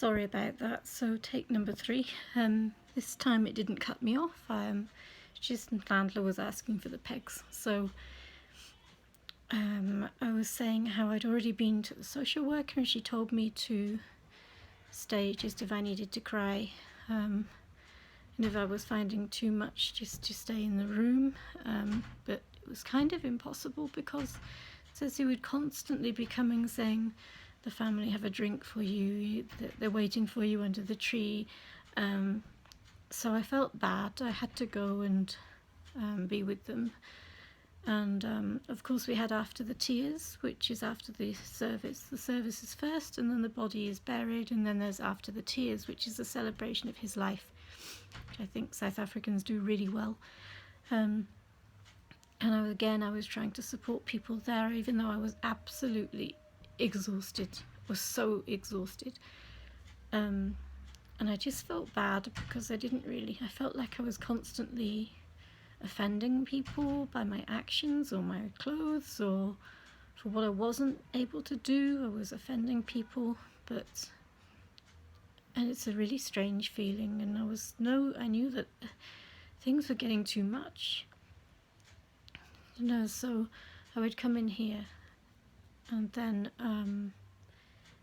Sorry about that. So take number 3. This time it didn't cut me off. Just the landlord was asking for the pegs. So I was saying how I'd already been to the social worker and she told me to stay just if I needed to cry. And if I was finding too much, just to stay in the room. But it was kind of impossible because Ceci would constantly be coming saying, the family have a drink for you, they're waiting for you under the tree. So I felt bad. I had to go and be with them. And of course we had after the tears, which is after the service. The service is first and then the body is buried, and then there's after the tears, which is a celebration of his life, which I think South Africans do really well. And I was trying to support people there, even though I was absolutely exhausted, was so exhausted. And I just felt bad because I felt like I was constantly offending people by my actions or my clothes, or for what I wasn't able to do, I was offending people. And it's a really strange feeling, and I knew that things were getting too much. So I would come in here and then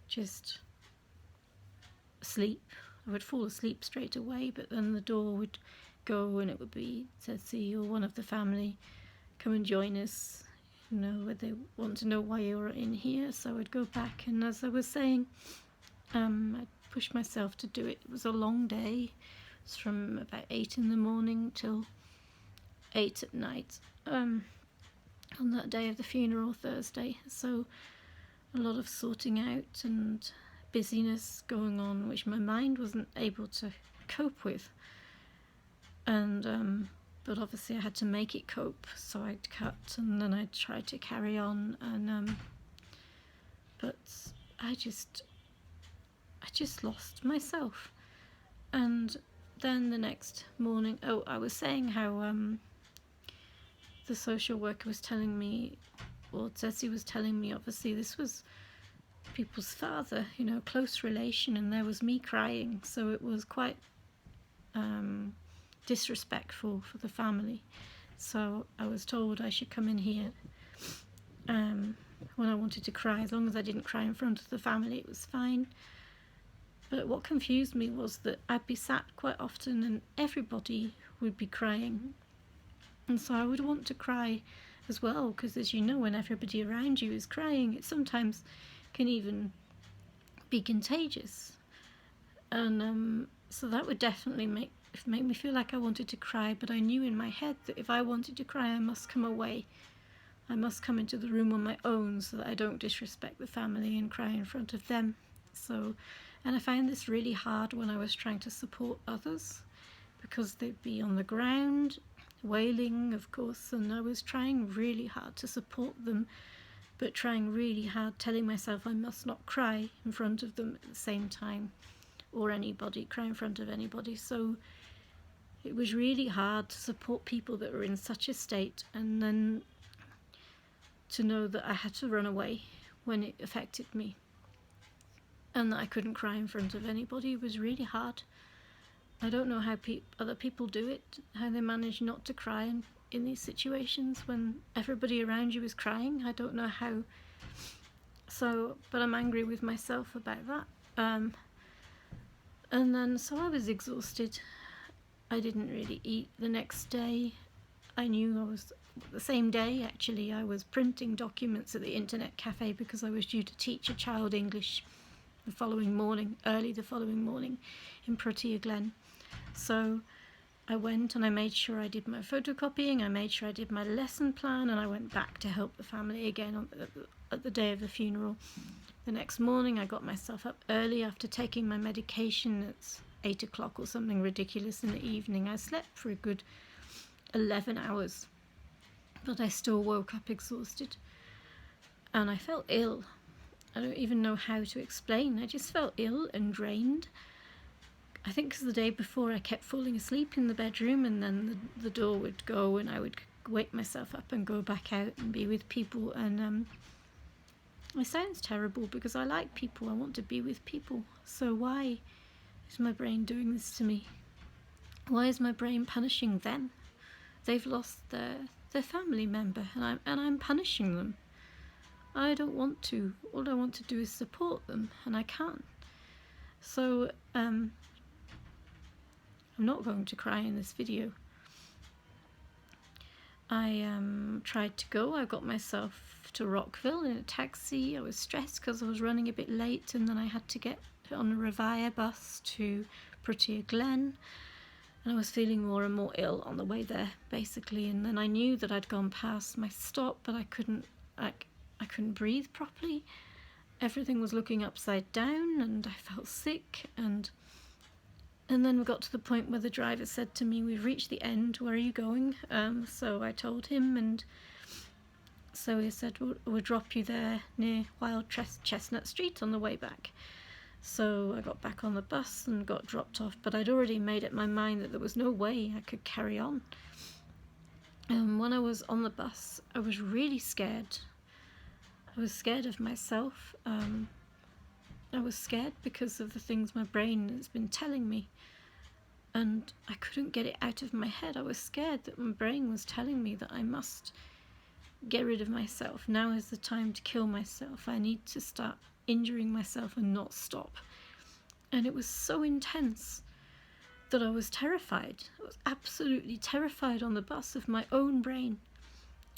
just sleep. I would fall asleep straight away, but then the door would go and it would be Tsetse or one of the family come and join us, where they want to know why you're in here. So I would go back, and as I was saying, I pushed myself to do it. It was a long day. It was from about 8 in the morning till 8 at night on that day of the funeral, Thursday. So a lot of sorting out and busyness going on, which my mind wasn't able to cope with. And but obviously I had to make it cope, so I'd cut and then I'd try to carry on. And but I just lost myself. And then the next morning, I was saying how the social worker was telling me, or Tsetse was telling me, obviously this was people's father, close relation, and there was me crying, so it was quite disrespectful for the family. So I was told I should come in here when I wanted to cry. As long as I didn't cry in front of the family, it was fine. But what confused me was that I'd be sat quite often and everybody would be crying, and so I would want to cry as well, because as you know, when everybody around you is crying, it sometimes can even be contagious. And so that would definitely make me feel like I wanted to cry. But I knew in my head that if I wanted to cry, I must come away. I must come into the room on my own, so that I don't disrespect the family and cry in front of them. And I found this really hard when I was trying to support others, because they'd be on the ground wailing, of course, and I was trying really hard to support them, but trying really hard, telling myself I must not cry in front of them at the same time, or cry in front of anybody. So it was really hard to support people that were in such a state, and then to know that I had to run away when it affected me, and that I couldn't cry in front of anybody. It was really hard. I don't know how other people do it, how they manage not to cry in these situations when everybody around you is crying. I don't know how. But I'm angry with myself about that. And then, so I was exhausted. I didn't really eat the next day. I knew the same day actually, I was printing documents at the internet cafe because I was due to teach a child English early the following morning in Protea Glen. So I went and I made sure I did my photocopying, I made sure I did my lesson plan, and I went back to help the family again at the day of the funeral. The next morning I got myself up early after taking my medication. It's 8 o'clock or something ridiculous in the evening. I slept for a good 11 hours, but I still woke up exhausted, and I felt ill. I don't even know how to explain. I just felt ill and drained. I think because the day before I kept falling asleep in the bedroom, and then the door would go and I would wake myself up and go back out and be with people. And It sounds terrible because I like people, I want to be with people. So why is my brain doing this to me? Why is my brain punishing them? They've lost their family member, and I'm punishing them. I don't want to. All I want to do is support them, and I can't. So I'm not going to cry in this video. I tried to go. I got myself to Rockville in a taxi. I was stressed because I was running a bit late, and then I had to get on a Revire bus to Prettier Glen, and I was feeling more and more ill on the way there, basically. And then I knew that I'd gone past my stop, but I couldn't breathe properly. Everything was looking upside down, and I felt sick. And then we got to the point where the driver said to me, "We've reached the end, where are you going?" So I told him, and so he said, we'll drop you there near Wild Chestnut Street on the way back. So I got back on the bus and got dropped off, but I'd already made up my mind that there was no way I could carry on. When I was on the bus, I was really scared. I was scared of myself. I was scared because of the things my brain has been telling me, and I couldn't get it out of my head. I was scared that my brain was telling me that I must get rid of myself. Now is the time to kill myself. I need to start injuring myself and not stop. And it was so intense that I was terrified. I was absolutely terrified on the bus of my own brain.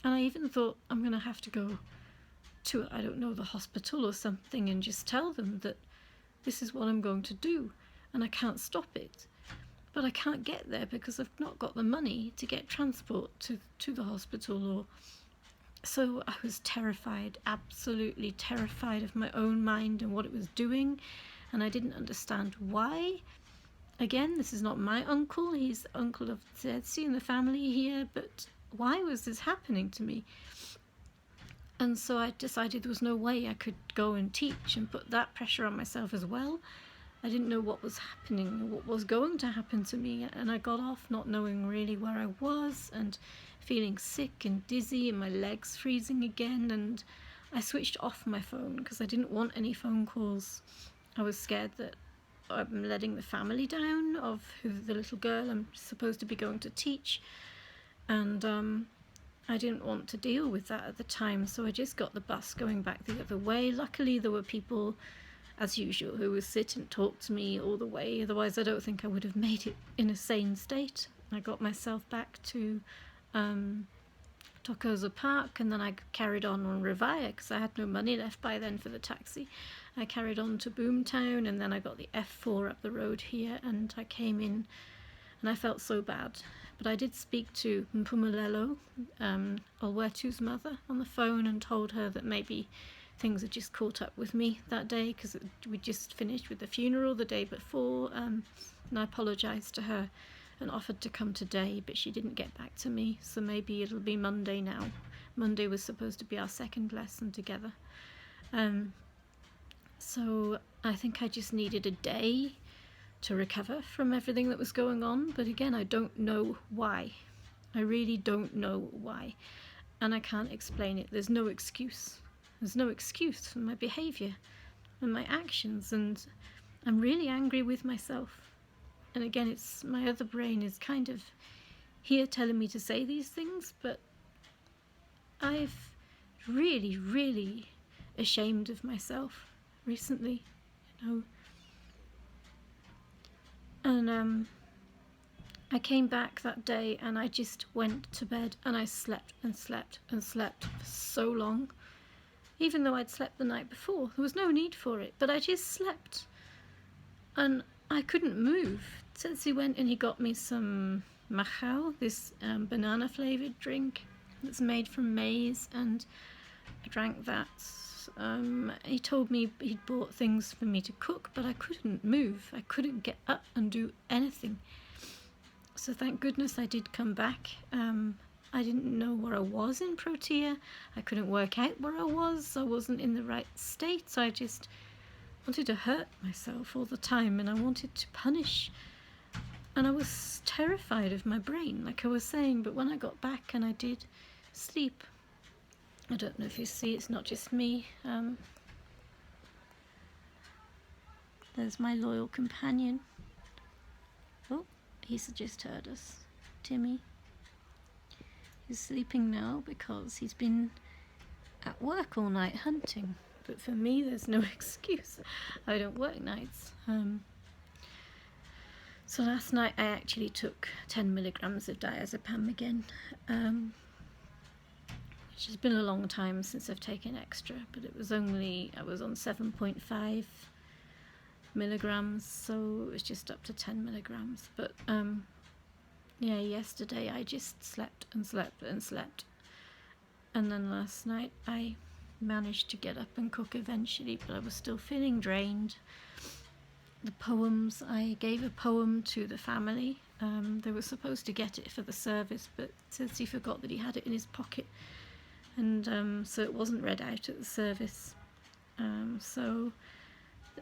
And I even thought, I'm going to have to go to, I don't know, the hospital or something, and just tell them that this is what I'm going to do and I can't stop it. But I can't get there because I've not got the money to get transport to the hospital. Or so I was terrified, absolutely terrified of my own mind and what it was doing, and I didn't understand why. Again, this is not my uncle, he's the uncle of Zetsi and the family here, but why was this happening to me? And so I decided there was no way I could go and teach and put that pressure on myself as well. I didn't know what was happening or what was going to happen to me, and I got off not knowing really where I was and feeling sick and dizzy and my legs freezing again. And I switched off my phone because I didn't want any phone calls. I was scared that I'm letting the family down of the little girl I'm supposed to be going to teach, and I didn't want to deal with that at the time, so I just got the bus going back the other way. Luckily there were people, as usual, who would sit and talk to me all the way, otherwise I don't think I would have made it in a sane state. I got myself back to Tokoza Park, and then I carried on Revire because I had no money left by then for the taxi. I carried on to Boomtown, and then I got the F4 up the road here, and I came in, and I felt so bad. But I did speak to Mpumelelo, Olwetu's mother, on the phone, and told her that maybe things had just caught up with me that day because we just finished with the funeral the day before, and I apologised to her and offered to come today, but she didn't get back to me, so maybe it'll be Monday now. Monday was supposed to be our second lesson together. So I think I just needed a day to recover from everything that was going on, but again, I don't know why. I really don't know why, and I can't explain it. There's no excuse. There's no excuse for my behaviour and my actions, and I'm really angry with myself. And again, it's my other brain is kind of here telling me to say these things, but I've really, really ashamed of myself recently, you know. And I came back that day and I just went to bed and I slept and slept and slept for so long. Even though I'd slept the night before, there was no need for it, but I just slept. And I couldn't move. Tsetsi went and he got me some machau, this banana flavoured drink that's made from maize, and I drank that. He told me he'd bought things for me to cook, but I couldn't move. I couldn't get up and do anything. So thank goodness I did come back. I didn't know where I was in Protea. I couldn't work out where I was. I wasn't in the right state. So I just wanted to hurt myself all the time, and I wanted to punish. And I was terrified of my brain, like I was saying, but when I got back and I did sleep, I don't know if you see, it's not just me. There's my loyal companion. Oh, he's just heard us. Timmy. He's sleeping now because he's been at work all night hunting. But for me, there's no excuse. I don't work nights. So last night I actually took 10 milligrams of diazepam again, which has been a long time since I've taken extra, but I was on 7.5 milligrams, so it was just up to 10 milligrams. But yeah, yesterday I just slept and slept and slept. And then last night I managed to get up and cook eventually, but I was still feeling drained. The poems, I gave a poem to the family. They were supposed to get it for the service, but since he forgot that he had it in his pocket, and so it wasn't read out at the service. So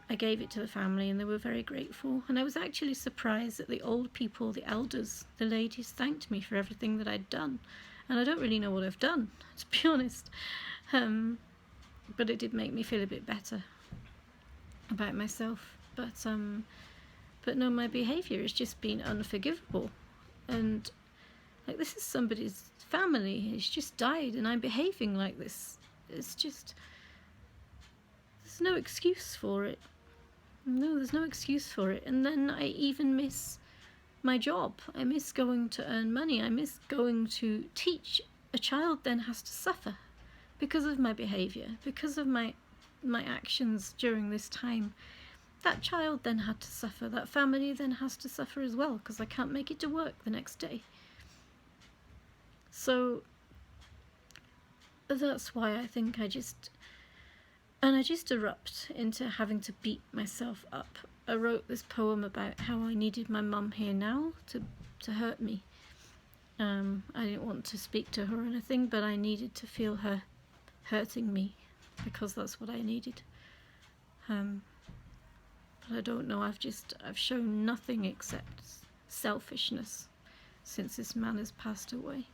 I gave it to the family and they were very grateful. And I was actually surprised that the old people, the elders, the ladies, thanked me for everything that I'd done. And I don't really know what I've done, to be honest. But it did make me feel a bit better about myself. But no, my behaviour has just been unforgivable. And like, this is somebody's family. He's just died and I'm behaving like this. It's just, there's no excuse for it. No, there's no excuse for it. And then I even miss my job. I miss going to earn money. I miss going to teach. A child then has to suffer because of my behaviour, because of my actions during this time. That child then had to suffer. That family then has to suffer as well because I can't make it to work the next day. So that's why I think I just erupt into having to beat myself up. I wrote this poem about how I needed my mum here now to hurt me. I didn't want to speak to her or anything, but I needed to feel her hurting me because that's what I needed. But I don't know, I've shown nothing except selfishness since this man has passed away.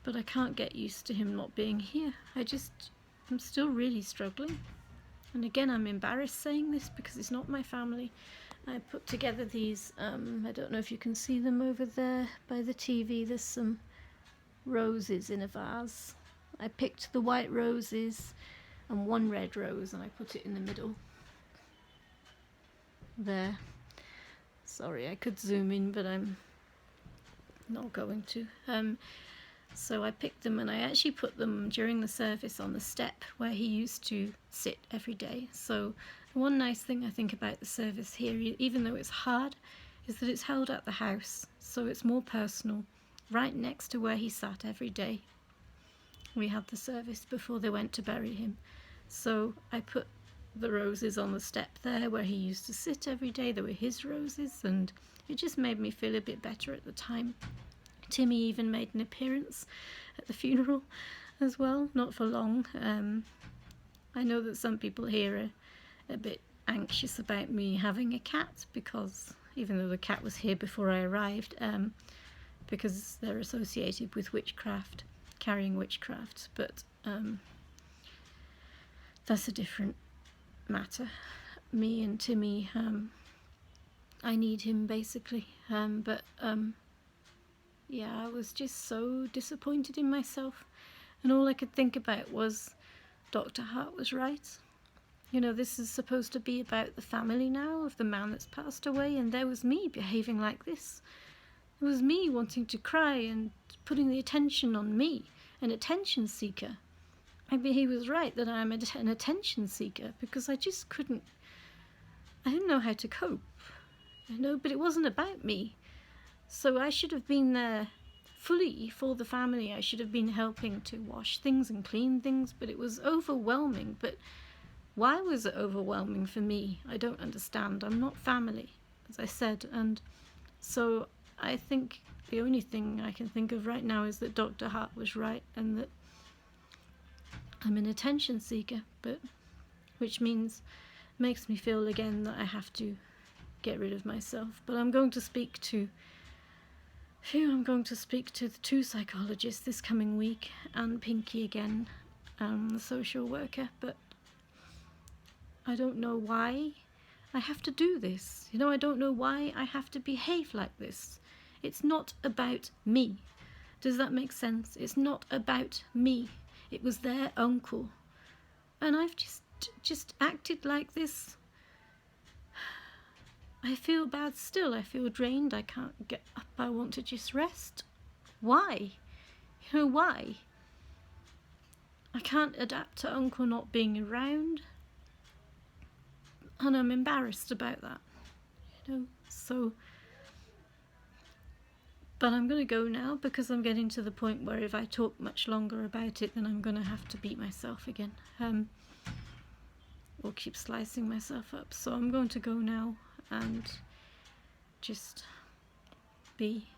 But I can't get used to him not being here. I'm still really struggling. And again, I'm embarrassed saying this because it's not my family. I put together these, I don't know if you can see them over there by the TV, there's some roses in a vase. I picked the white roses and one red rose and I put it in the middle. There. Sorry, I could zoom in, but I'm not going to. So I picked them and I actually put them during the service on the step where he used to sit every day. So the one nice thing I think about the service here, even though it's hard, is that it's held at the house, so it's more personal, right next to where he sat every day. We had the service before they went to bury him. So I put the roses on the step there where he used to sit every day. They were his roses and it just made me feel a bit better at the time. Timmy even made an appearance at the funeral as well, not for long. I know that some people here are a bit anxious about me having a cat because, even though the cat was here before I arrived, because they're associated with witchcraft, carrying witchcraft, but that's a different matter. Me and Timmy, I need him basically, yeah, I was just so disappointed in myself, and all I could think about was Dr. Hart was right. You know, this is supposed to be about the family now of the man that's passed away, and there was me behaving like this. It was me wanting to cry and putting the attention on me, an attention seeker. Maybe he was right that I'm an attention seeker because I just couldn't, I didn't know how to cope, you know, but it wasn't about me. So I should have been there fully for the family. I should have been helping to wash things and clean things, but it was overwhelming. But why was it overwhelming for me? I don't understand. I'm not family, as I said. And so I think the only thing I can think of right now is that Dr. Hart was right and that I'm an attention seeker, but which makes me feel again that I have to get rid of myself. But I'm going to speak to Phew, I'm going to speak to the 2 psychologists this coming week, and Pinky again, the social worker, but I don't know why I have to do this. You know, I don't know why I have to behave like this. It's not about me. Does that make sense? It's not about me. It was their uncle. And I've just acted like this. I feel bad still. I feel drained. I can't get up. I want to just rest. Why? You know, why? I can't adapt to Uncle not being around. And I'm embarrassed about that. You know, so... But I'm going to go now because I'm getting to the point where if I talk much longer about it, then I'm going to have to beat myself again. Or keep slicing myself up. So I'm going to go now and just be